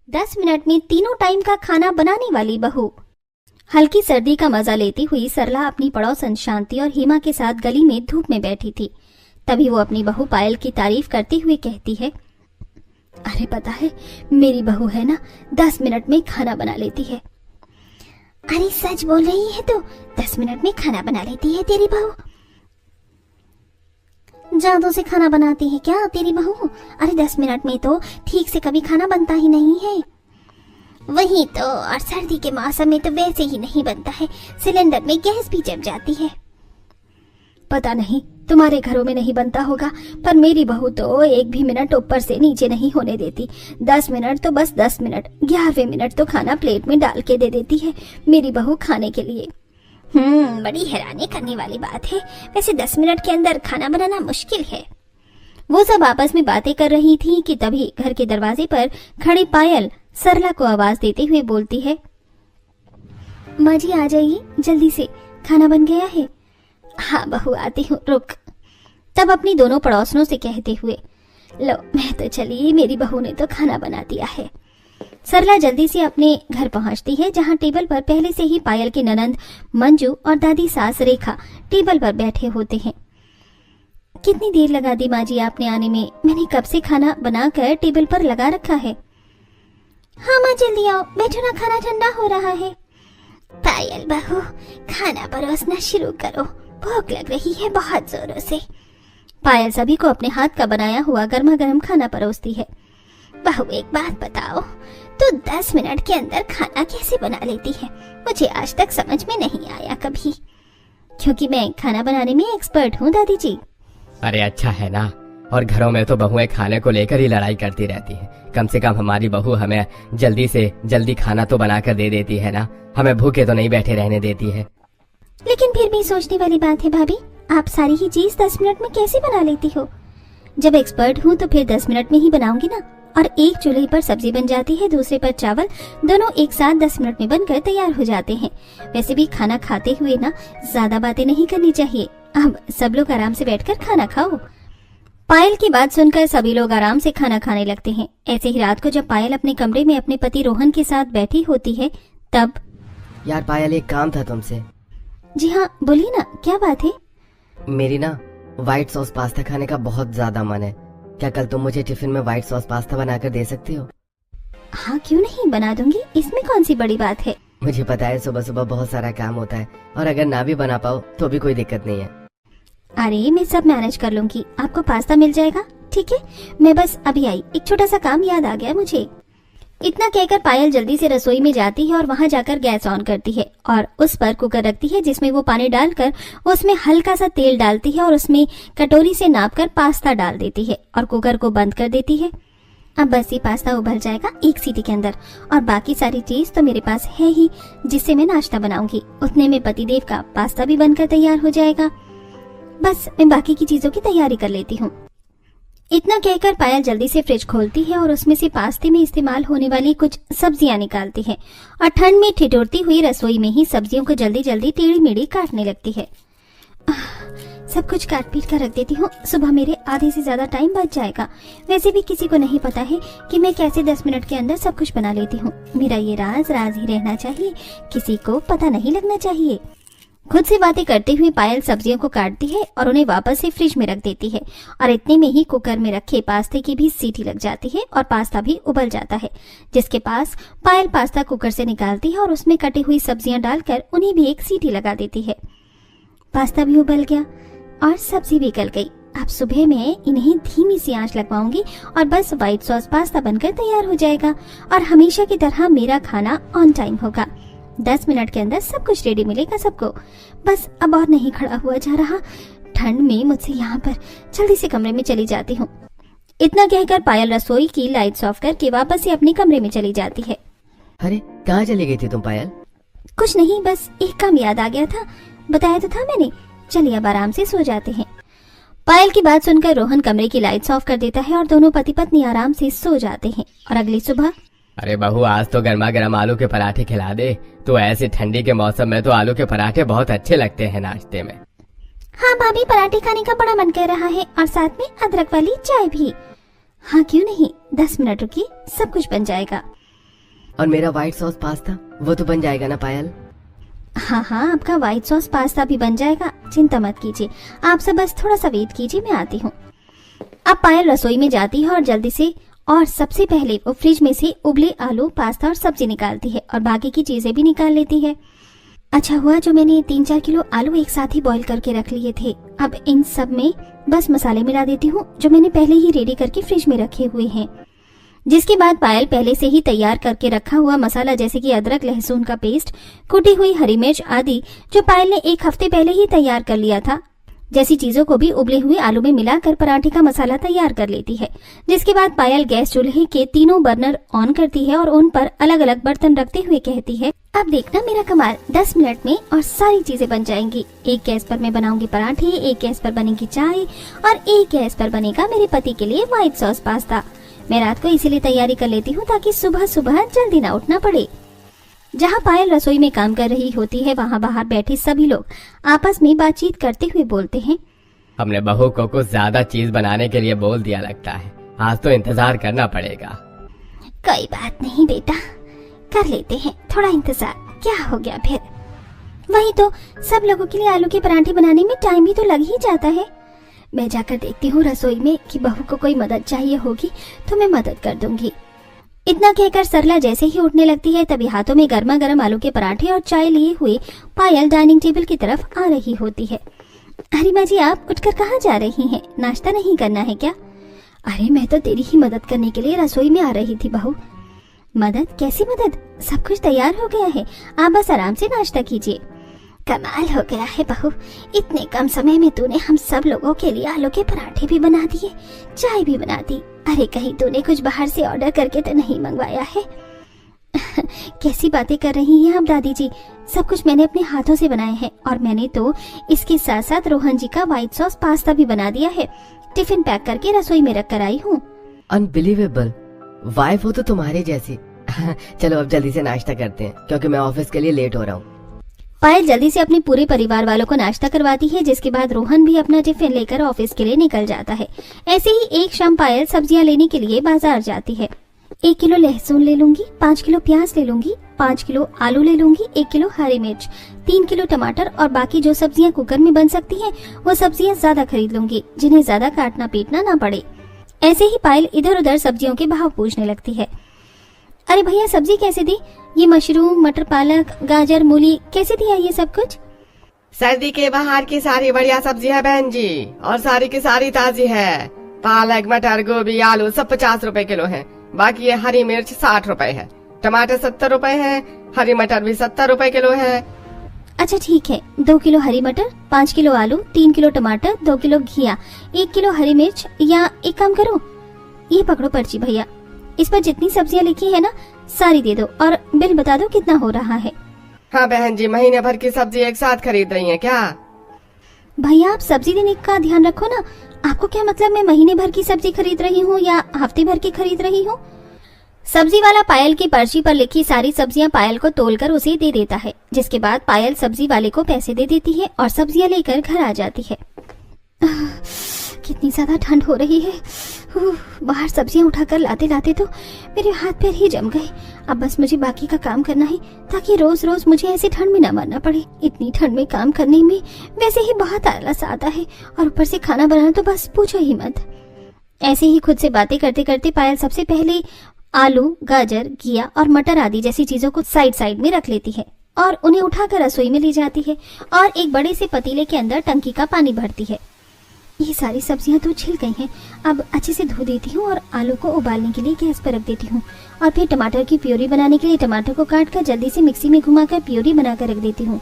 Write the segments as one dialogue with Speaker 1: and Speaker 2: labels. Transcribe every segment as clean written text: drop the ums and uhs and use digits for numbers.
Speaker 1: 10 minute में तीनों time का खाना बनाने वाली बहू। हल्की सर्दी का मजा लेती हुई सरला अपनी पड़ोसन शांति और हेमा के साथ गली में धूप में बैठी थी। तभी वो अपनी बहू पायल की तारीफ करते हुए कहती है, अरे पता है मेरी बहू है ना 10 मिनट में खाना बना लेती है। अरे सच बोल रही है तो 10 मिनट में खाना बना लेती है तेरी बहू? जादू से खाना बनाती है क्या तेरी बहू? अरे 10 मिनट में तो ठीक से कभी खाना बनता ही नहीं है। वही तो, और सर्दी के मौसम में तो वैसे ही नहीं बनता है, सिलेंडर में गैस भी जम जाती है। पता नहीं तुम्हारे घरों में नहीं बनता होगा, पर मेरी बहू तो एक भी मिनट ऊपर से नीचे नहीं होने देती। 10 मिनट तो बस 10 मिनट, 11वें मिनट तो खाना प्लेट में डाल के दे देती है मेरी बहू खाने के लिए। बड़ी हैरानी करने वाली बात है। वैसे 10 मिनट के अंदर खाना बनाना मुश्किल है। वो सब आपस में बातें कर रही थी कि तभी घर के दरवाजे पर खड़ी पायल सरला को आवाज देते हुए बोलती है, माँ जी आ जाइए जल्दी से, खाना बन गया है। हाँ बहू आती हूँ, रुक। तब अपनी दोनों पड़ोसनों से कहते हुए, लो मैं तो चली, मेरी बहू ने तो खाना बना दिया है। सरला जल्दी से अपने घर पहुंचती है, जहां टेबल पर पहले से ही पायल के ननंद मंजू और दादी सास रेखा टेबल पर बैठे होते हैं। कितनी देर लगा दी माँ जी आपने आने में? मैंने कब से खाना बनाकर टेबल पर लगा रखा है। हाँ माँ जल्दी आओ, बैठो ना, खाना ठंडा हो रहा है। पायल बहू खाना परोसना शुरू करो, भूख लग रही है बहुत जोरों से। पायल सभी को अपने हाथ का बनाया हुआ गर्मा गर्म खाना परोसती है। बहू एक बात बताओ, तो 10 मिनट के अंदर खाना कैसे बना लेती है? मुझे आज तक समझ में नहीं आया कभी, क्योंकि मैं खाना बनाने में एक्सपर्ट हूँ दादी जी।
Speaker 2: अरे अच्छा है ना, और घरों में तो बहुएं खाने को लेकर ही लड़ाई करती रहती हैं। कम से कम हमारी बहू हमें जल्दी से जल्दी खाना तो बना कर दे देती है ना, हमें भूखे तो नहीं बैठे रहने देती है।
Speaker 1: लेकिन फिर भी सोचने वाली बात है भाभी, आप सारी ही चीज 10 मिनट में कैसे बना लेती हो? जब एक्सपर्ट हूँ तो फिर 10 मिनट में ही बनाऊंगी ना। और एक चूल्हे पर सब्जी बन जाती है, दूसरे पर चावल, दोनों एक साथ 10 मिनट में बनकर तैयार हो जाते हैं। वैसे भी खाना खाते हुए ना ज्यादा बातें नहीं करनी चाहिए। अब सब लोग आराम से बैठकर खाना खाओ। पायल की बात सुनकर सभी लोग आराम से खाना खाने लगते हैं। ऐसे ही रात को जब पायल अपने कमरे में अपने पति रोहन के साथ बैठी होती है, तब
Speaker 3: यार पायल एक काम था तुमसे।
Speaker 1: जी हाँ बोलिए ना, क्या बात है?
Speaker 3: मेरी ना व्हाइट सॉस पास्ता खाने का बहुत ज्यादा मन है। क्या कल तुम मुझे टिफिन में व्हाइट सॉस पास्ता बनाकर दे सकती हो?
Speaker 1: हाँ क्यों नहीं, बना दूंगी, इसमें कौन सी बड़ी बात है।
Speaker 3: मुझे पता है सुबह सुबह बहुत सारा काम होता है, और अगर ना भी बना पाओ तो भी कोई दिक्कत नहीं है।
Speaker 1: अरे मैं सब मैनेज कर लूंगी, आपको पास्ता मिल जाएगा। ठीक है, मैं बस अभी आई, एक छोटा सा काम याद आ गया मुझे। इतना कहकर पायल जल्दी से रसोई में जाती है और वहां जाकर गैस ऑन करती है और उस पर कुकर रखती है, जिसमें वो पानी डालकर उसमें हल्का सा तेल डालती है और उसमें कटोरी से नापकर पास्ता डाल देती है और कुकर को बंद कर देती है। अब बस ये पास्ता उबल जाएगा 1 सीटी के अंदर, और बाकी सारी चीज तो मेरे पास है ही, जिससे मैं नाश्ता बनाऊंगी। उतने में पतिदेव का पास्ता भी बनकर तैयार हो जाएगा। बस मैं बाकी की चीजों की तैयारी कर लेती हूँ। इतना कहकर पायल जल्दी से फ्रिज खोलती है और उसमें से पास्ते में इस्तेमाल होने वाली कुछ सब्जियां निकालती है और ठंड में ठिठुरती हुई रसोई में ही सब्जियों को जल्दी जल्दी टेढ़ी मेढ़ी काटने लगती है। सब कुछ काट पीट कर रख देती हूँ, सुबह मेरे आधे से ज्यादा टाइम बच जाएगा। वैसे भी किसी को नहीं पता है कि मैं कैसे 10 मिनट के अंदर सब कुछ बना लेती हूँ। मेरा ये राज राज ही रहना चाहिए, किसी को पता नहीं लगना चाहिए। खुद से बातें करते हुए पायल सब्जियों को काटती है और उन्हें वापस से फ्रिज में रख देती है, और इतने में ही कुकर में रखे पास्ते की भी सीटी लग जाती है और पास्ता भी उबल जाता है, जिसके पास पायल पास्ता कुकर से निकालती है और उसमें कटी हुई सब्जियां डालकर उन्हें भी एक सीटी लगा देती है। पास्ता भी उबल गया और सब्जी भी गल गई। अब सुबह मैं इन्हें धीमी सी आंच लगवाऊंगी और बस व्हाइट सॉस पास्ता बनकर तैयार हो जाएगा और हमेशा की तरह मेरा खाना ऑन टाइम होगा। 10 मिनट के अंदर सब कुछ रेडी मिलेगा सबको। बस अब और नहीं खड़ा हुआ जा रहा, ठंड में मुझसे यहाँ पर जल्दी से कमरे में चली जाती हूँ। इतना कहकर पायल रसोई की लाइट्स ऑफ करके वापस से अपने कमरे में चली जाती है।
Speaker 3: अरे कहाँ चली गई थी तुम पायल?
Speaker 1: कुछ नहीं, बस एक काम याद आ गया था, बताया तो था मैंने। चलिए अब आराम से सो जाते हैं। पायल की बात सुनकर रोहन कमरे की लाइट्स ऑफ कर देता है और दोनों पति पत्नी आराम से सो जाते हैं। और अगली सुबह,
Speaker 2: अरे बहू आज तो गर्मा गर्म आलू के पराठे खिला दे। तो ऐसे ठंडी के मौसम में तो आलू के पराठे बहुत अच्छे लगते हैं नाश्ते में।
Speaker 1: हाँ भाभी, पराठे खाने का बड़ा मन कर रहा है और साथ में अदरक वाली चाय भी। हाँ क्यों नहीं, 10 मिनट रुकिए, सब कुछ बन जाएगा।
Speaker 3: और मेरा व्हाइट सॉस पास्ता वो तो बन जाएगा ना पायल?
Speaker 1: हाँ हाँ, आपका व्हाइट सॉस पास्ता भी बन जाएगा, चिंता मत कीजिए। आप सब बस थोड़ा सा वेट कीजिए, मैं आती हूँ। अब पायल रसोई में जाती है और जल्दी से और सबसे पहले वो फ्रिज में से उबले आलू, पास्ता और सब्जी निकालती है और बाकी की चीजें भी निकाल लेती है। अच्छा हुआ जो मैंने 3-4 किलो आलू एक साथ ही बॉईल करके रख लिए थे। अब इन सब में बस मसाले मिला देती हूँ जो मैंने पहले ही रेडी करके फ्रिज में रखे हुए हैं। जिसके बाद पायल पहले से ही तैयार करके रखा हुआ मसाला जैसे कि अदरक, लहसुन का पेस्ट, कुटी हुई हरी मिर्च आदि जो पायल ने एक हफ्ते पहले ही तैयार कर लिया था, जैसी चीजों को भी उबले हुए आलू में मिलाकर पराठे का मसाला तैयार कर लेती है। जिसके बाद पायल गैस चूल्हे के तीनों बर्नर ऑन करती है और उन पर अलग अलग बर्तन रखते हुए कहती है, अब देखना मेरा कमाल, 10 मिनट में और सारी चीजें बन जाएंगी। एक गैस पर मैं बनाऊंगी पराठे, एक गैस पर बनेगी चाय और एक गैस पर बनेगा मेरे पति के लिए व्हाइट सॉस पास्ता। मैं रात को इसीलिए तैयारी कर लेती हूँ ताकि सुबह सुबह जल्दी ना उठना पड़े। जहाँ पायल रसोई में काम कर रही होती है वहाँ बाहर बैठे सभी लोग आपस में बातचीत करते हुए बोलते हैं,
Speaker 2: हमने बहू को कुछ ज्यादा चीज बनाने के लिए बोल दिया लगता है, आज तो इंतजार करना पड़ेगा।
Speaker 1: कोई बात नहीं बेटा, कर लेते हैं थोड़ा इंतजार, क्या हो गया फिर। वही तो, सब लोगों के लिए आलू के पराठे बनाने में टाइम भी तो लग ही जाता है। मैं जाकर देखती हूँ रसोई में कि बहू को कोई मदद चाहिए होगी तो मैं मदद कर दूंगी। इतना कहकर सरला जैसे ही उठने लगती है तभी हाथों में गर्मा गर्म आलू के पराठे और चाय लिए हुए पायल डाइनिंग टेबल की तरफ आ रही होती है। अरे माँ जी, आप उठकर कहाँ जा रही हैं? नाश्ता नहीं करना है क्या? अरे मैं तो तेरी ही मदद करने के लिए रसोई में आ रही थी बहू। मदद? कैसी मदद? सब कुछ तैयार हो गया है, आप बस आराम से नाश्ता कीजिए। कमाल हो गया है बहू, इतने कम समय में तूने हम सब लोगों के लिए आलू के पराठे भी बना दिए, चाय भी बना दी। अरे कहीं तूने कुछ बाहर से ऑर्डर करके तो नहीं मंगवाया है? कैसी बातें कर रही हैं आप दादी जी, सब कुछ मैंने अपने हाथों से बनाए हैं और मैंने तो इसके साथ साथ रोहन जी का व्हाइट सॉस पास्ता भी बना दिया है, टिफिन पैक करके रसोई में रख कर आई हूँ।
Speaker 3: अनबिलीवेबल, वाइफ हो तो तुम्हारी जैसी। चलो अब जल्दी से नाश्ता करते हैं क्योंकि मैं ऑफिस के लिए लेट हो रहा हूँ।
Speaker 1: पायल जल्दी से अपने पूरे परिवार वालों को नाश्ता करवाती है, जिसके बाद रोहन भी अपना टिफिन लेकर ऑफिस के लिए निकल जाता है। ऐसे ही एक शाम पायल सब्जियां लेने के लिए बाजार जाती है। 1 किलो लहसुन ले लूंगी, 5 किलो प्याज ले लूंगी, 5 किलो आलू ले लूंगी, 1 किलो हरी मिर्च, 3 किलो टमाटर और बाकी जो सब्जियां कुकर में बन सकती हैं वो सब्जियां ज्यादा खरीद लूंगी जिन्हें ज्यादा काटना पीटना ना पड़े। ऐसे ही पायल इधर उधर सब्जियों के भाव पूछने लगती है। अरे भैया, सब्जी कैसे दी? ये मशरूम, मटर, पालक, गाजर, मूली कैसे दिया ये सब कुछ?
Speaker 4: सर्दी के बाहर की सारी बढ़िया सब्जी है बहन जी, और सारी की सारी ताजी है। पालक, मटर, गोभी, आलू सब 50 रुपए किलो है। बाकी ये हरी मिर्च 60 रुपए है, टमाटर 70 रुपए है, हरी मटर भी 70 रुपए किलो है।
Speaker 1: अच्छा ठीक है, 2 किलो हरी मटर, 5 किलो आलू, 3 किलो टमाटर, 2 किलो घिया, 1 किलो हरी मिर्च। या एक काम करो, ये पकड़ो पर्ची भैया, इस पर जितनी सब्जियां लिखी है ना सारी दे दो और बिल बता दो कितना हो रहा है।
Speaker 4: हाँ बहन जी, महीने भर की सब्जी एक साथ खरीद रही हैं क्या?
Speaker 1: भैया आप सब्जी देने का ध्यान रखो ना। आपको क्या मतलब मैं महीने भर की सब्जी खरीद रही हूँ या हफ्ते भर की खरीद रही हूँ? सब्जी वाला पायल की पर्ची पर लिखी सारी सब्जियां पायल को तोलकर उसे दे देता है, जिसके बाद पायल सब्जी वाले को पैसे दे देती है और सब्जियां लेकर घर आ जाती है। कितनी ज्यादा ठंड हो रही है। बाहर सब्जियां उठाकर लाते लाते तो मेरे हाथ पैर ही जम गए। अब बस मुझे बाकी का काम करना है ताकि रोज रोज मुझे ऐसी ठंड में न मरना पड़े। इतनी ठंड में काम करने में वैसे ही बहुत आलस आता है और ऊपर से खाना बनाना तो बस पूछो ही मत। ऐसे ही खुद से बातें करते करते पायल सबसे पहले आलू, गाजर, घिया और मटर आदि जैसी चीजों को साइड साइड में रख लेती है और उन्हें उठाकर रसोई में ले जाती है और एक बड़े से पतीले के अंदर टंकी का पानी भरती है। ये सारी सब्जियां तो छिल गई हैं, अब अच्छे से धो देती हूँ और आलू को उबालने के लिए गैस पर रख देती हूँ और फिर टमाटर की प्यूरी बनाने के लिए टमाटर को काटकर जल्दी से मिक्सी में घुमाकर प्यूरी बनाकर रख देती हूँ।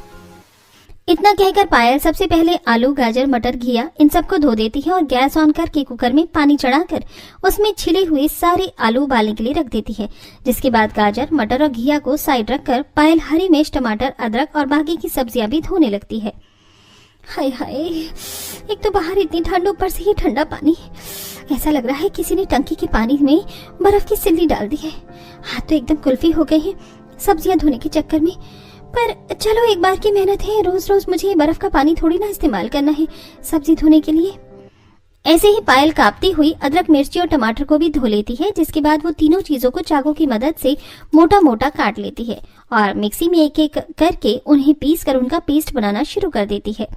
Speaker 1: इतना कहकर पायल सबसे पहले आलू, गाजर, मटर, घिया इन सबको धो देती है और गैस ऑन करके कुकर में पानी चढ़ाकर उसमें छिले हुए सारे आलू उबालने के लिए रख देती है। जिसके बाद गाजर, मटर और घिया को साइड रखकर पायल हरी मिर्च, टमाटर, अदरक और बाकी की सब्जियां भी धोने लगती है। हाय हाय, एक तो बाहर इतनी ठंड, ऊपर से ही ठंडा पानी। ऐसा लग रहा है किसी ने टंकी के पानी में बर्फ की सिल्ली डाल दी है। हाथ तो एकदम कुल्फी हो गए हैं सब्जियां धोने के चक्कर में। पर चलो, एक बार की मेहनत है, रोज रोज मुझे बर्फ का पानी थोड़ी ना इस्तेमाल करना है सब्जी धोने के लिए। ऐसे ही पायल कांपती हुई अदरक, मिर्ची और टमाटर को भी धो लेती है, जिसके बाद वो तीनों चीजों को चाकू की मदद से मोटा मोटा काट लेती है और मिक्सी में एक एक करके उन्हें पीस कर उनका पेस्ट बनाना शुरू कर देती है।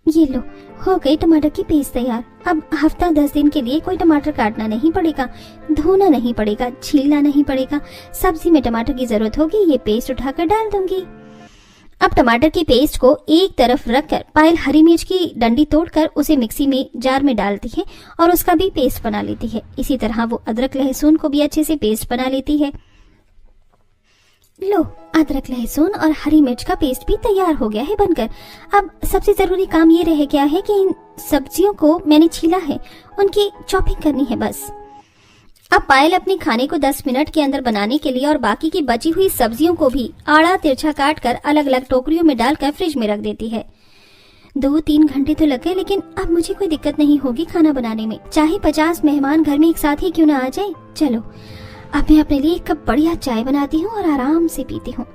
Speaker 1: ये लो, हो गई टमाटर की पेस्ट तैयार। अब हफ्ता 10 दिन के लिए कोई टमाटर काटना नहीं पड़ेगा, धोना नहीं पड़ेगा, छीलना नहीं पड़ेगा। सब्जी में टमाटर की जरूरत होगी, ये पेस्ट उठाकर डाल दूंगी। अब टमाटर की पेस्ट को एक तरफ रखकर पायल हरी मिर्च की डंडी तोड़कर उसे मिक्सी में जार में डालती है और उसका भी पेस्ट बना लेती है। इसी तरह वो अदरक लहसुन को भी अच्छे से पेस्ट बना लेती है। लो, अदरक लहसुन और हरी मिर्च का पेस्ट भी तैयार हो गया है बनकर। अब सबसे जरूरी काम ये रह गया है कि इन सब्जियों को मैंने छीला है, उनकी चॉपिंग करनी है बस। अब पायल अपने खाने को 10 मिनट के अंदर बनाने के लिए और बाकी की बची हुई सब्जियों को भी आड़ा तिरछा काट कर अलग अलग टोकरियों में डालकर फ्रिज में रख देती है। 2-3 घंटे तो लग गए, लेकिन अब मुझे कोई दिक्कत नहीं होगी खाना बनाने में, चाहे 50 मेहमान घर में एक साथ ही क्यों ना आ जाए। चलो, अब मैं अपने लिए एक कप बढ़िया चाय बनाती हूँ और आराम से पीती हूँ।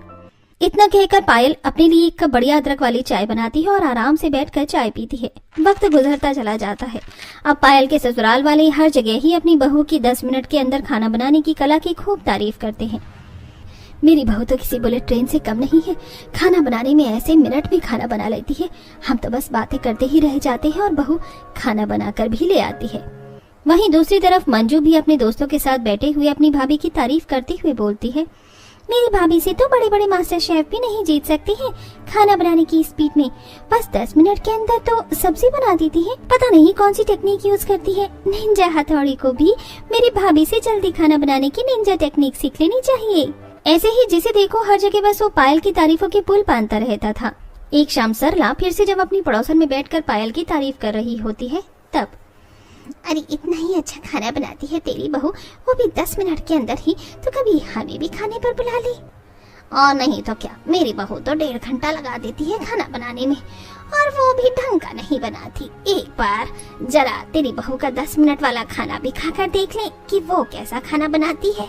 Speaker 1: इतना कहकर पायल अपने लिए एक कप बढ़िया अदरक वाली चाय बनाती है और आराम से बैठकर चाय पीती है। वक्त गुजरता चला जाता है। अब पायल के ससुराल वाले हर जगह ही अपनी बहू की 10 मिनट के अंदर खाना बनाने की कला की खूब तारीफ करते हैं। मेरी बहू तो किसी बुलेट ट्रेन से कम नहीं है, खाना बनाने में ऐसे मिनट में खाना बना लेती है। हम तो बस बातें करते ही रह जाते हैं और बहू खाना बनाकर भी ले आती है। वहीं दूसरी तरफ मंजू भी अपने दोस्तों के साथ बैठे हुए अपनी भाभी की तारीफ करते हुए बोलती है, मेरी भाभी से तो बड़े बड़े मास्टर शेफ भी नहीं जीत सकते हैं खाना बनाने की स्पीड में। बस 10 मिनट के अंदर तो सब्जी बना देती है। पता नहीं कौन सी टेक्निक यूज करती है। निंजा हथौड़ी को भी मेरी भाभी से जल्दी खाना बनाने की निंजा टेक्निक सीख लेनी चाहिए। ऐसे ही जिसे देखो हर जगह बस वो पायल की तारीफों के पुल बांधता रहता था। एक शाम सरला फिर से जब अपनी पड़ोसन में बैठकर पायल की तारीफ कर रही होती है तब, अरे इतना ही अच्छा खाना बनाती है तेरी बहू, वो भी 10 मिनट के अंदर ही, तो कभी हमें भी खाने पर बुला ली। और नहीं तो क्या, मेरी बहू तो 1.5 घंटा लगा देती है खाना बनाने में, और वो भी ढंग का नहीं बनाती। एक बार जरा तेरी बहू का 10 मिनट वाला खाना भी खाकर देख ले कि वो कैसा खाना बनाती है।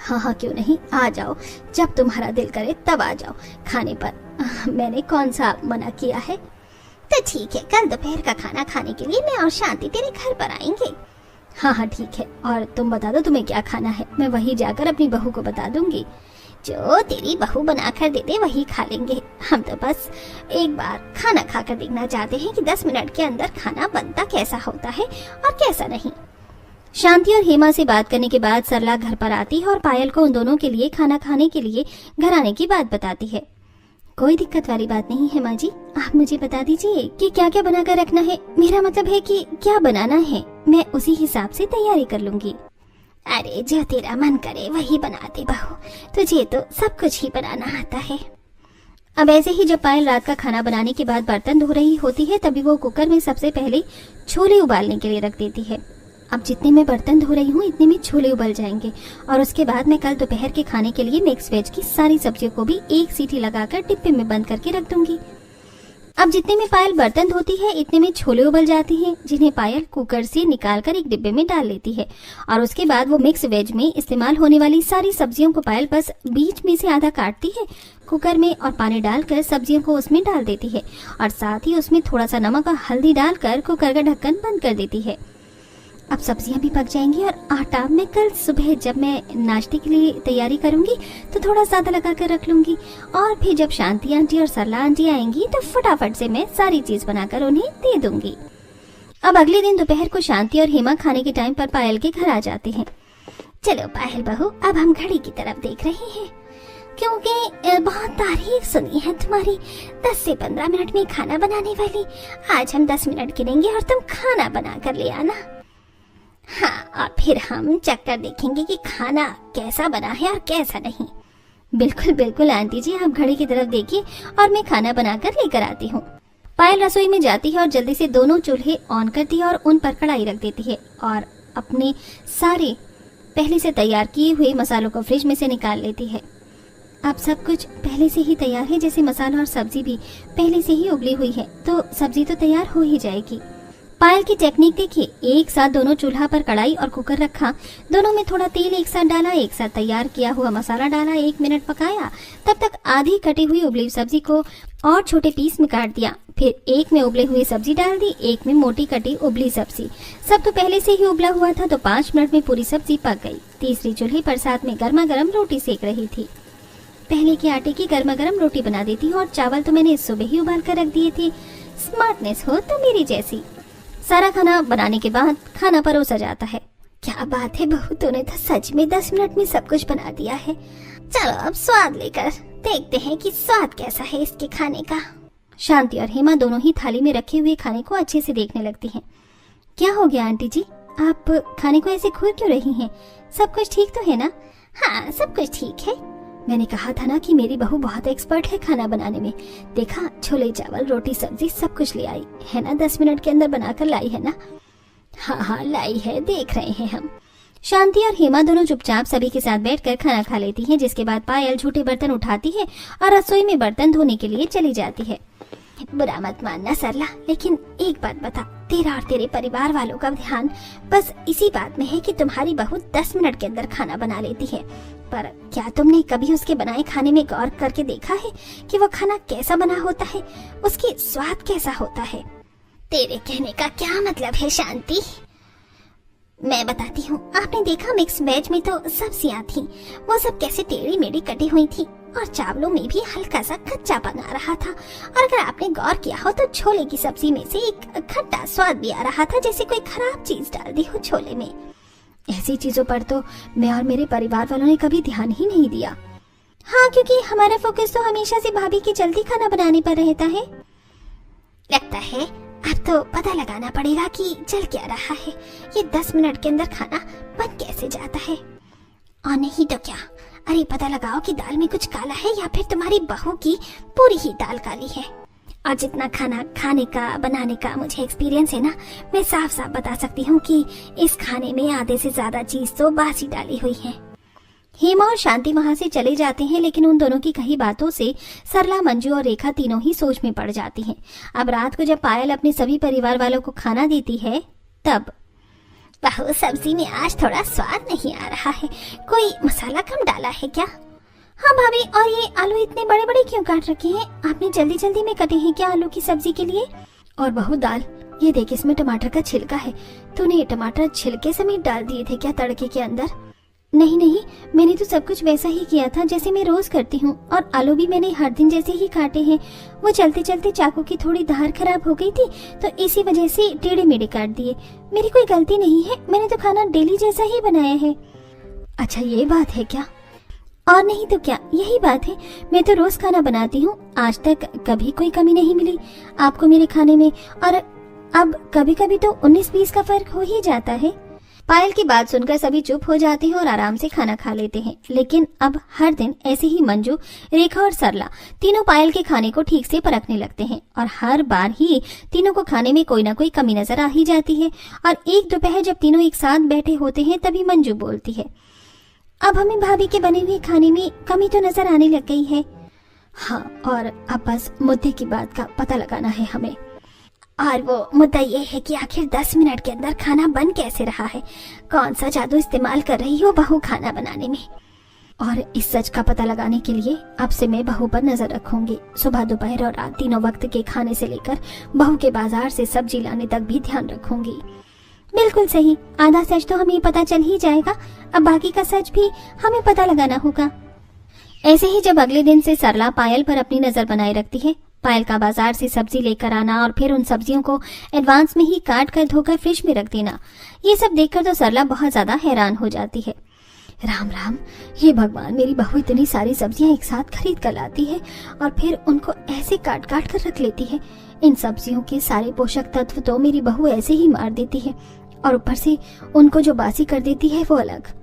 Speaker 1: हाँ, क्यों नहीं, आ जाओ, जब तुम्हारा दिल करे तब आ जाओ खाने पर। मैंने कौन सा मना किया है। तो ठीक है, कल दोपहर का खाना खाने के लिए मैं और शांति तेरे घर पर आएंगे। हाँ ठीक है, और तुम बता दो तुम्हें क्या खाना है, मैं वही जाकर अपनी बहू को बता दूंगी। जो तेरी बहू बनाकर दे दे वही खा लेंगे। हम तो बस एक बार खाना खाकर देखना चाहते हैं कि 10 मिनट के अंदर खाना बनता कैसा होता है और कैसा नहीं। शांति और हेमा से बात करने के बाद सरला घर पर आती है और पायल को उन दोनों के लिए खाना खाने के लिए घर आने की बात बताती है। कोई दिक्कत वाली बात नहीं है माँ जी, आप मुझे बता दीजिए कि क्या क्या बनाकर रखना है। मेरा मतलब है कि क्या बनाना है, मैं उसी हिसाब से तैयारी कर लूंगी। अरे जो तेरा मन करे वही बना दे बहू, तुझे तो सब कुछ ही बनाना आता है। अब ऐसे ही जब पायल रात का खाना बनाने के बाद बर्तन धो रही होती है तभी वो कुकर में सबसे पहले छोले उबालने के लिए रख देती है। अब जितने मैं बर्तन धो रही हूँ इतने में छोले उबल जाएंगे और उसके बाद मैं कल दोपहर के खाने के लिए मिक्स वेज की सारी सब्जियों को भी एक सीटी लगाकर डिब्बे में बंद करके रख दूंगी। अब जितने में पायल बर्तन धोती है इतने में छोले उबल जाते हैं, जिन्हें पायल कुकर से निकालकर एक डिब्बे में डाल लेती है और उसके बाद वो मिक्स वेज में इस्तेमाल होने वाली सारी सब्जियों को पायल बस बीच में से आधा काटती है कुकर में और पानी डालकर सब्जियों को उसमें डाल देती है और साथ ही उसमें थोड़ा सा नमक और हल्दी डालकर कुकर का ढक्कन बंद कर देती है। अब सब्जियां भी पक जाएंगी और आटा मैं कल सुबह जब मैं नाश्ते के लिए तैयारी करूंगी तो थोड़ा ज्यादा लगा कर रख लूंगी और फिर जब शांति आंटी और सरला आंटी आएंगी तो फटाफट से मैं सारी चीज बनाकर उन्हें दे दूंगी। अब अगले दिन दोपहर को शांति और हेमा खाने के टाइम पर पायल के घर आ जाते हैं। चलो पायल बहू, अब हम घड़ी की तरफ देख रहे हैं क्योंकि बहुत तारीफ सुनी है तुम्हारी 10 से 15 मिनट में खाना बनाने वाली। आज हम 10 मिनट गिनेंगे और तुम खाना बना कर ले आना। हाँ, और फिर हम चक्कर देखेंगे कि खाना कैसा बना है और कैसा नहीं। बिल्कुल बिल्कुल आंटी जी, आप घड़ी की तरफ देखिए और मैं खाना बनाकर लेकर आती हूँ। पायल रसोई में जाती है और जल्दी से दोनों चूल्हे ऑन करती है और उन पर कढ़ाई रख देती है और अपने सारे पहले से तैयार किए हुए मसालों को फ्रिज में से निकाल लेती है। अब सब कुछ पहले से ही तैयार है, जैसे मसाला और सब्जी भी पहले से ही उबली हुई है तो सब्जी तो तैयार हो ही जाएगी। पायल की टेक्निक देखिए, एक साथ दोनों चूल्हा पर कढ़ाई और कुकर रखा, दोनों में थोड़ा तेल एक साथ डाला, एक साथ तैयार किया हुआ मसाला डाला, 1 मिनट पकाया, तब तक आधी कटी हुई उबली सब्जी को और छोटे पीस में काट दिया, फिर एक में उबले हुई सब्जी डाल दी, एक में मोटी कटी उबली सब्जी। सब तो पहले से ही उबला हुआ था तो 5 मिनट में पूरी सब्जी पक गई। तीसरी चूल्हे पर साथ में गर्मा गर्म रोटी सेक रही थी। पहले के आटे की गर्मा गर्म रोटी बना देती और चावल तो मैंने सुबह ही उबाल कर रख दिए थे। स्मार्टनेस हो तो मेरी जैसी। सारा खाना बनाने के बाद खाना परोसा जाता है। क्या बात है बहू, तूने तो सच में 10 मिनट में सब कुछ बना दिया है। चलो अब स्वाद लेकर देखते हैं कि स्वाद कैसा है इसके खाने का। शांति और हेमा दोनों ही थाली में रखे हुए खाने को अच्छे से देखने लगती हैं। क्या हो गया आंटी जी, आप खाने को ऐसे घूर क्यों रही हैं? सब कुछ ठीक तो है ना? हाँ सब कुछ ठीक है। मैंने कहा था ना कि मेरी बहू बहुत एक्सपर्ट है खाना बनाने में। देखा, छोले चावल रोटी सब्जी सब कुछ ले आई है ना, 10 मिनट के अंदर बनाकर लाई है ना? हाँ लाई है, देख रहे हैं हम। शांति और हेमा दोनों चुपचाप सभी के साथ बैठकर खाना खा लेती हैं, जिसके बाद पायल झूठे बर्तन उठाती है और रसोई में बर्तन धोने के लिए चली जाती है। बुरा मत मानना सरला, लेकिन एक बात बता, तेरा और तेरे परिवार वालों का ध्यान बस इसी बात में है कि तुम्हारी बहू 10 मिनट के अंदर खाना बना लेती है, पर क्या तुमने कभी उसके बनाए खाने में गौर करके देखा है कि वो खाना कैसा बना होता है, उसकी स्वाद कैसा होता है? तेरे कहने का क्या मतलब है शांति? मैं बताती हूँ। आपने देखा मिक्स वेज में तो सब्जियां थी, वो सब कैसे टेढ़ी मेढ़ी कटी हुई थी और चावलों में भी हल्का सा कच्चापन आ रहा था, और अगर आपने गौर किया हो तो छोले की सब्जी में से एक खट्टा स्वाद भी आ रहा था, जैसे कोई खराब चीज डाल दी हो छोले में। ऐसी चीजों पर तो मैं और मेरे परिवार वालों ने कभी ध्यान ही नहीं दिया। हाँ, क्योंकि हमारा फोकस तो हमेशा से भाभी की जल्दी खाना बनाने पर रहता है। लगता है अब तो पता लगाना पड़ेगा कि चल क्या रहा है, ये 10 मिनट के अंदर खाना बन कैसे जाता है। और नहीं तो क्या, अरे पता लगाओ कि दाल में कुछ काला है या फिर तुम्हारी बहू की पूरी ही दाल काली है। और जितना खाना खाने का बनाने का मुझे एक्सपीरियंस है ना, मैं साफ साफ बता सकती हूँ कि इस खाने में आधे से ज्यादा चीज तो बासी डाली हुई है। हेमा और शांति वहां से चले जाते हैं, लेकिन उन दोनों की कही बातों से सरला, मंजू और रेखा तीनों ही सोच में पड़ जाती हैं। अब रात को जब पायल अपने सभी परिवार वालों को खाना देती है तब, बहू सब्जी में आज थोड़ा स्वाद नहीं आ रहा है, कोई मसाला कम डाला है क्या? हाँ भाभी, और ये आलू इतने बड़े बड़े क्यों काट रखे हैं? आपने जल्दी जल्दी में कटे हैं क्या आलू की सब्जी के लिए? और बहू दाल, ये देख इसमें टमाटर का छिलका है, तूने टमाटर छिलके समेत डाल दिए थे क्या तड़के के अंदर? नहीं नहीं, मैंने तो सब कुछ वैसा ही किया था जैसे मैं रोज करती हूँ, और आलू भी मैंने हर दिन जैसे ही काटे हैं। वो चलते चलते चाकू की थोड़ी धार खराब हो गई थी तो इसी वजह से टेढ़े मेढ़े काट दिए। मेरी कोई गलती नहीं है, मैंने तो खाना डेली जैसा ही बनाया है। अच्छा ये बात है क्या? और नहीं तो क्या, यही बात है। मैं तो रोज खाना बनाती हूँ, आज तक कभी कोई कमी नहीं मिली आपको मेरे खाने में, और अब कभी कभी तो 19-20 का फर्क हो ही जाता है। पायल की बात सुनकर सभी चुप हो जाते हैं और आराम से खाना खा लेते हैं। लेकिन अब हर दिन ऐसे ही मंजू, रेखा और सरला तीनों पायल के खाने को ठीक से परखने लगते हैं, और हर बार ही तीनों को खाने में कोई ना कोई कमी नजर आ ही जाती है। और एक दोपहर जब तीनों एक साथ बैठे होते हैं तभी मंजू बोलती है, अब हमें भाभी के बने हुए खाने में कमी तो नजर आने लग गई है। हाँ, और अब बस मुद्दे की बात का पता लगाना है हमें, और वो मुद्दा ये है कि आखिर 10 मिनट के अंदर खाना बन कैसे रहा है? कौन सा जादू इस्तेमाल कर रही हो बहू खाना बनाने में? और इस सच का पता लगाने के लिए अब से मैं बहू पर नजर रखूंगी। सुबह, दोपहर और रात तीनों वक्त के खाने से लेकर बहू के बाजार से सब्जी लाने तक भी ध्यान रखूंगी। बिल्कुल सही, आधा सच तो हमें पता चल ही जाएगा, अब बाकी का सच भी हमें पता लगाना होगा। ऐसे ही जब अगले दिन से सरला पायल पर अपनी नजर बनाए रखती है, पायल का बाजार से सब्जी लेकर आना और फिर उन सब्जियों को एडवांस में ही काट कर धोकर फ्रिज में रख देना, ये सब देखकर तो सरला बहुत ज्यादा हैरान हो जाती है। राम राम, हे भगवान, मेरी बहू इतनी सारी सब्जियां एक साथ खरीद कर लाती है और फिर उनको ऐसे काट काट कर रख लेती है। इन सब्जियों के सारे पोषक तत्व तो मेरी बहू ऐसे ही मार देती है, और ऊपर से उनको जो बासी कर देती है वो अलग।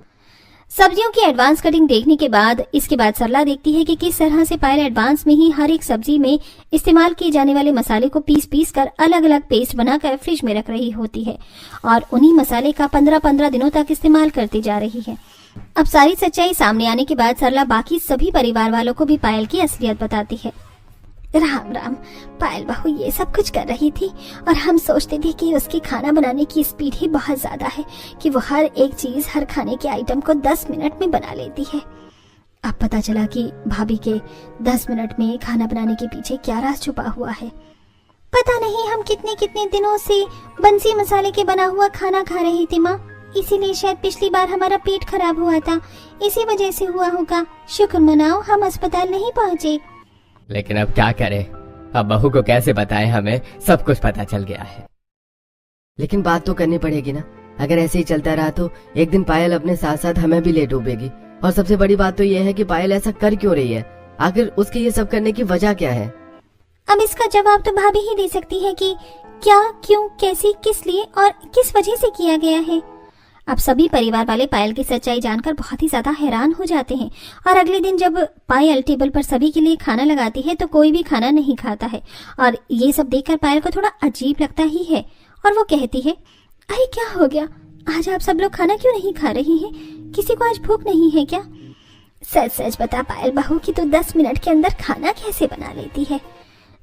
Speaker 1: सब्जियों की एडवांस कटिंग देखने के बाद इसके बाद सरला देखती है कि किस तरह से पायल एडवांस में ही हर एक सब्जी में इस्तेमाल किए जाने वाले मसाले को पीस कर अलग अलग पेस्ट बनाकर फ्रिज में रख रही होती है, और उन्हीं मसाले का 15-15 दिनों तक इस्तेमाल करती जा रही है। अब सारी सच्चाई सामने आने के बाद सरला बाकी सभी परिवार वालों को भी पायल की असलियत बताती है। राम राम। पायल बहू ये सब कुछ कर रही थी और हम सोचते थे कि उसकी खाना बनाने की स्पीड ही बहुत ज्यादा है कि वो हर एक चीज, हर खाने के आइटम को 10 मिनट में बना लेती है। अब पता चला कि भाभी के 10 मिनट में खाना बनाने के पीछे क्या राज छुपा हुआ है। पता नहीं हम कितने कितने दिनों से बंसी मसाले के बना हुआ खाना खा रहे थे माँ, इसीलिए शायद पिछली बार हमारा पेट खराब हुआ था, इसी वजह से हुआ होगा। शुक्र मनाओ हम अस्पताल नहीं पहुँचे।
Speaker 2: लेकिन अब क्या करें, अब बहू को कैसे बताएं, हमें सब कुछ पता चल गया है।
Speaker 3: लेकिन बात तो करनी पड़ेगी ना, अगर ऐसे ही चलता रहा तो एक दिन पायल अपने साथ साथ हमें भी ले डूबेगी। और सबसे बड़ी बात तो यह है कि पायल ऐसा कर क्यों रही है, आखिर उसके ये सब करने की वजह क्या है।
Speaker 1: अब इसका जवाब तो भाभी ही दे सकती है कि क्या, क्यों, कैसे, किस लिए और किस वजह से किया गया है। अब सभी परिवार वाले पायल की सच्चाई जानकर बहुत ही ज्यादा हैरान हो जाते हैं और अगले दिन जब पायल टेबल पर सभी के लिए खाना लगाती है तो कोई भी खाना नहीं खाता है और ये सब देखकर पायल को थोड़ा अजीब लगता ही है और वो कहती है, अरे क्या हो गया, आज आप सब लोग खाना क्यों नहीं खा रही हैं? किसी को आज भूख नहीं है क्या? सच सच बता पायल बहू कि तू 10 मिनट के अंदर खाना कैसे बना लेती है?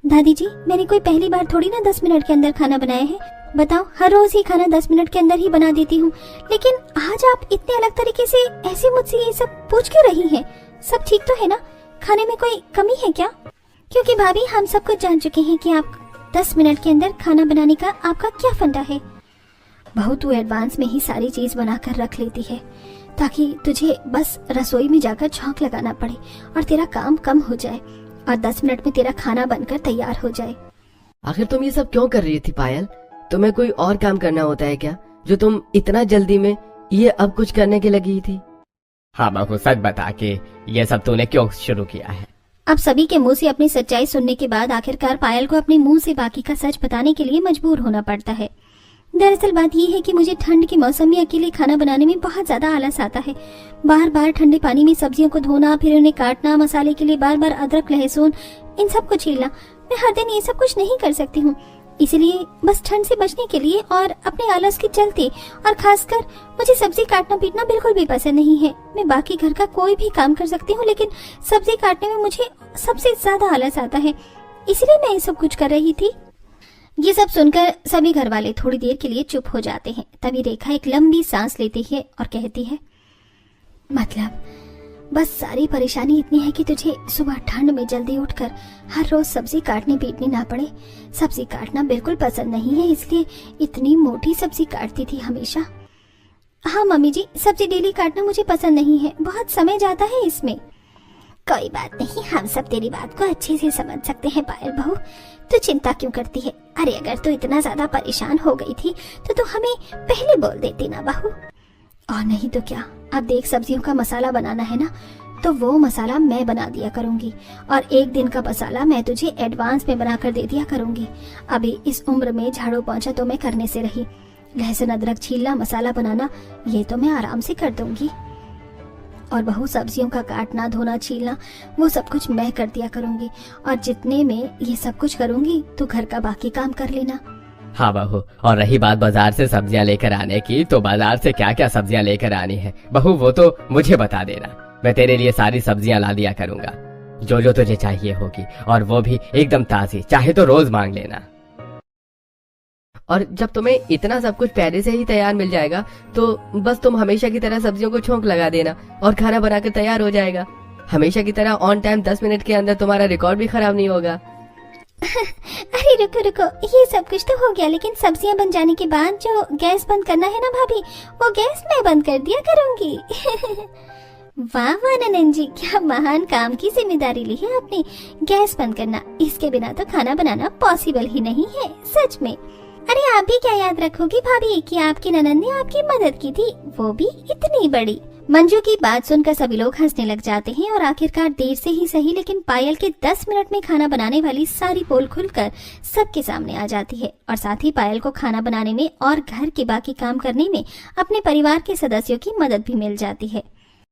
Speaker 1: दादी जी, मैंने कोई पहली बार थोड़ी ना 10 मिनट के अंदर खाना बनाया है। बताओ, हर रोज ही खाना 10 मिनट के अंदर ही बना देती हूँ, लेकिन आज आप इतने अलग तरीके से ऐसे मुझसे ये सब पूछ क्यों रही हैं? सब ठीक तो है ना? खाने में कोई कमी है क्या? क्योंकि भाभी हम सब कुछ जान चुके हैं कि आप 10 मिनट के अंदर खाना बनाने का आपका क्या फंडा है। बहू तू एडवांस में ही सारी चीज बना कर रख लेती है ताकि तुझे बस रसोई में जाकर छौंक लगाना पड़े और तेरा काम कम हो जाए और 10 मिनट में तेरा खाना बनकर तैयार हो जाए।
Speaker 3: आखिर तुम ये सब क्यों कर रही थी पायल? तुम्हें कोई और काम करना होता है क्या, जो तुम इतना जल्दी में ये अब कुछ करने के लगी थी?
Speaker 2: हाँ बहू, सच बता के ये सब तूने क्यों शुरू किया है?
Speaker 1: अब सभी के मुंह से अपनी सच्चाई सुनने के बाद आखिरकार पायल को अपने मुंह से बाकी का सच बताने के लिए मजबूर होना पड़ता है। दरअसल बात यह है कि मुझे ठंड के मौसम में अकेले खाना बनाने में बहुत ज्यादा आलस आता है। बार बार ठंडे पानी में सब्जियों को धोना, फिर उन्हें काटना, मसाले के लिए बार बार अदरक, लहसुन, इन सब को छीलना, मैं हर दिन ये सब कुछ नहीं कर सकती हूँ। इसलिए बस ठंड से बचने के लिए और अपने आलस के चलते, और खासकर मुझे सब्जी काटना पीटना बिल्कुल भी पसंद नहीं है। मैं बाकी घर का कोई भी काम कर सकती हूँ, लेकिन सब्जी काटने में मुझे सबसे ज्यादा आलस आता है, इसलिए मैं ये सब कुछ कर रही थी। ये सब सुनकर सभी घर वाले थोड़ी देर के लिए चुप हो जाते हैं। तभी रेखा एक लंबी सांस लेती है और कहती है, मतलब बस सारी परेशानी इतनी है कि तुझे सुबह ठंड में जल्दी उठकर हर रोज सब्जी काटनी पीटनी ना पड़े। सब्जी काटना बिल्कुल पसंद नहीं है, इसलिए इतनी मोटी सब्जी काटती थी हमेशा। हाँ मम्मी जी, सब्जी डेली काटना मुझे पसंद नहीं है, बहुत समय जाता है इसमें। कोई बात नहीं, हम सब तेरी बात को अच्छे से समझ सकते हैं पायल बहू, तू चिंता क्यों करती है? अरे अगर तू इतना ज्यादा परेशान हो गई थी तो तू हमें पहले बोल देती ना बहू। और नहीं तो क्या, अब देख सब्जियों का मसाला बनाना है ना, तो वो मसाला मैं बना दिया करूंगी और एक दिन का मसाला मैं तुझे एडवांस में बना कर दे दिया करूंगी। अभी इस उम्र में झाड़ू पोंछा तो मैं करने से रही, लहसुन अदरक छीलना, मसाला बनाना, ये तो मैं आराम से कर दूंगी। और बहू सब्जियों का काटना, धोना, छीलना, वो सब कुछ मैं कर दिया करूंगी। और जितने में ये सब कुछ करूंगी तो घर का बाकी काम कर लेना।
Speaker 2: हाँ बहू, और रही बात बाजार से सब्जियां लेकर आने की, तो बाजार से क्या क्या सब्जियां लेकर आनी है बहू, वो तो मुझे बता देना, मैं तेरे लिए सारी सब्जियां ला दिया करूंगा, जो जो तुझे चाहिए होगी, और वो भी एकदम ताजी, चाहे तो रोज मांग लेना।
Speaker 3: और जब तुम्हें इतना सब कुछ पहले से ही तैयार मिल जाएगा तो बस तुम हमेशा की तरह सब्जियों को छोंक लगा देना और खाना बनाकर तैयार हो जाएगा। हमेशा की तरह ऑन टाइम 10 मिनट के अंदर तुम्हारा रिकॉर्ड भी खराब नहीं होगा।
Speaker 1: अरे रुको रुको, ये सब कुछ तो हो गया, लेकिन सब्जियां बन जाने के बाद जो गैस बंद करना है ना भाभी, वो गैस मैं बंद कर दिया करूंगी। वाह वाह ननन जी, क्या महान काम की जिम्मेदारी ली है आपने, गैस बंद करना। इसके बिना तो खाना बनाना पॉसिबल ही नहीं है, सच में। अरे आप भी क्या याद रखोगी भाभी कि आपकी ननन ने आपकी मदद की थी, वो भी इतनी बड़ी। मंजू की बात सुनकर सभी लोग हंसने लग जाते हैं और आखिरकार देर से ही सही, लेकिन पायल के 10 मिनट में खाना बनाने वाली सारी पोल खुलकर सबके सामने आ जाती है और साथ ही पायल को खाना बनाने में और घर के बाकी काम करने में अपने परिवार के सदस्यों की मदद भी मिल जाती है।